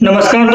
नमस्कार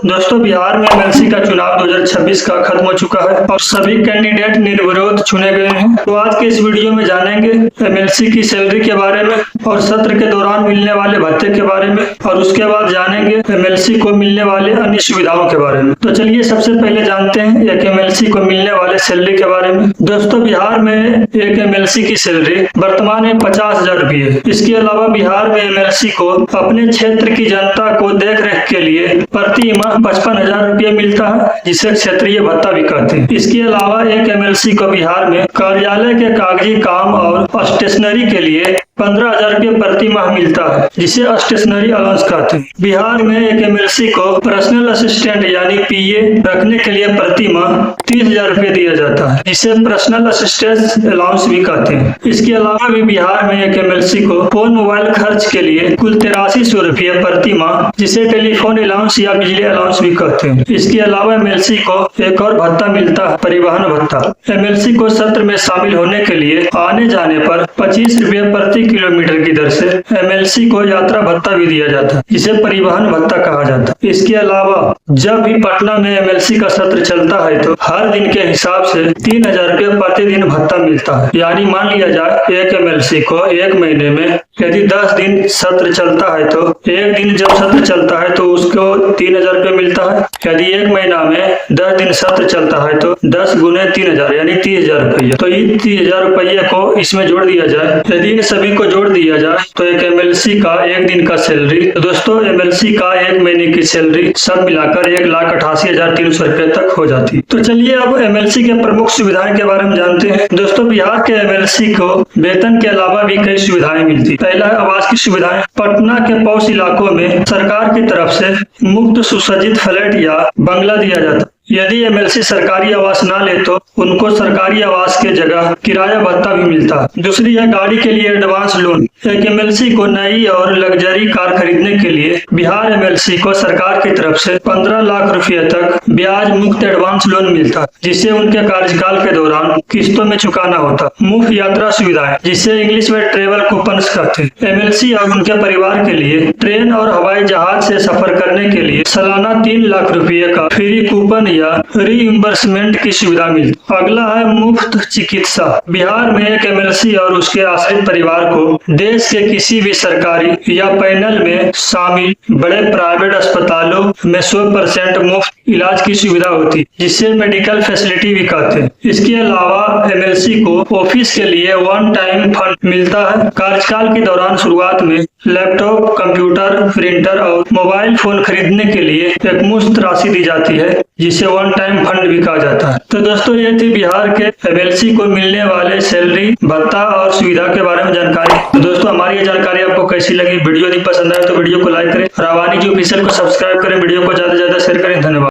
दोस्तों बिहार में एमएलसी का चुनाव 2026 का खत्म हो चुका है और सभी कैंडिडेट निर्विरोध चुने गए हैं। तो आज के इस वीडियो में जानेंगे एमएलसी की सैलरी के बारे में और सत्र के दौरान मिलने वाले भत्ते के बारे में और उसके बाद जानेंगे एमएलसी को मिलने वाले अन्य सुविधाओं के बारे में। तो चलिए सबसे पहले जानते हैं एक एमएलसी को मिलने वाले सैलरी के बारे में। दोस्तों बिहार में एक एमएलसी की सैलरी वर्तमान में 50,000 रुपये है। इसके अलावा बिहार में एमएलसी को अपने क्षेत्र की जनता को देख रेख के लिए प्रति माह 55,000 रुपये मिलता है, जिसे क्षेत्रीय भत्ता भी कहते हैं। इसके अलावा एक एमएलसी को बिहार में कार्यालय के कागजी काम और स्टेशनरी के लिए 15,000 रुपये प्रति माह मिलता है, जिसे स्टेशनरी अलाउंस कहते हैं। बिहार में एक एमएलसी को पर्सनल असिस्टेंट यानी पीए रखने के लिए प्रति माह 30,000 रुपये दिया जाता है, जिसे पर्सनल असिस्टेंस अलाउंस भी कहते हैं। इसके अलावा भी बिहार में एक एमएलसी को फोन मोबाइल खर्च के लिए कुल 8300 रुपये प्रति माह, जिसे टेलीफोन अलाउंस या बिजली अलाउंस भी कहते हैं। इसके अलावा एमएलसी को एक और भत्ता मिलता है, परिवहन भत्ता। एमएलसी को सत्र में शामिल होने के लिए आने जाने पर 25 रुपये प्रति किलोमीटर की दर से एमएलसी को यात्रा भत्ता भी दिया जाता है, जिसे परिवहन भत्ता कहा जाता है। इसके अलावा जब भी पटना में एमएलसी का सत्र चलता है तो हर दिन के हिसाब से 3,000 रुपये प्रतिदिन भत्ता मिलता है। यानी मान लिया जाए एक एमएलसी को एक महीने में यदि 10 दिन सत्र चलता है तो एक दिन जब सत्र चलता है तो उसको 3,000 रुपये मिलता है। यदि एक महीना में 10 दिन सत्र चलता है तो 10 गुने 3,000 यानी 30,000 रुपये। तो इन 30,000 रुपये को इसमें जोड़ दिया जाए, यदि इन सभी को जोड़ दिया जाए तो एक एमएलसी का एक दिन का सैलरी, दोस्तों एमएलसी का एक महीने की सैलरी सब मिलाकर 1,88,300 रुपये तक हो जाती है। तो चलिए अब एमएलसी के प्रमुख सुविधाएं के बारे में जानते हैं। दोस्तों बिहार के एमएलसी को वेतन के अलावा भी कई सुविधाएं मिलती। पहला है आवास की सुविधाएं। पटना के पॉश इलाकों में सरकार की तरफ से मुफ्त सुसज्जित फ्लैट या बंगला दिया जाता है। यदि एमएलसी सरकारी आवास ना ले तो उनको सरकारी आवास के जगह किराया भत्ता भी मिलता है। दूसरी है गाड़ी के लिए एडवांस लोन। एक एमएलसी को नई और लग्जरी कार खरीदने के लिए बिहार एमएलसी को सरकार की तरफ से 15 लाख रुपए तक ब्याज मुक्त एडवांस लोन मिलता है, जिसे उनके कार्यकाल के दौरान किस्तों में चुकाना होता। मुफ्त यात्रा सुविधाएं, जिसे इंग्लिश में ट्रेवल कूपन्स कहते हैं। एमएलसी और उनके परिवार के लिए ट्रेन और हवाई जहाज से सफर करने के लिए सालाना 3 लाख रुपए का फ्री कूपन या रीइंबर्समेंट की सुविधा मिलती। अगला है मुफ्त चिकित्सा। बिहार में एक एमएलसी और उसके आश्रित परिवार को देश के किसी भी सरकारी या पैनल में शामिल बड़े प्राइवेट अस्पतालों में 100% मुफ्त इलाज की सुविधा होती, जिसे मेडिकल फैसिलिटी भी कहते हैं। इसके अलावा एमएलसी को ऑफिस के लिए वन टाइम फंड मिलता है। कार्यकाल के दौरान शुरुआत में लैपटॉप, कंप्यूटर, प्रिंटर और मोबाइल फोन खरीदने के लिए एक मुफ्त राशि दी जाती है, जिसे वन टाइम फंड भी कहा जाता है। तो दोस्तों ये थी बिहार के एमएलसी को मिलने वाले सैलरी, भत्ता और सुविधा के बारे में जानकारी। तो दोस्तों हमारी ये जानकारी आपको कैसी लगी? वीडियो यदि पसंद आए तो वीडियो को लाइक करें, रावानी जी ऑफिशियल को सब्सक्राइब करें, वीडियो को ज्यादा से ज्यादा शेयर करें। धन्यवाद।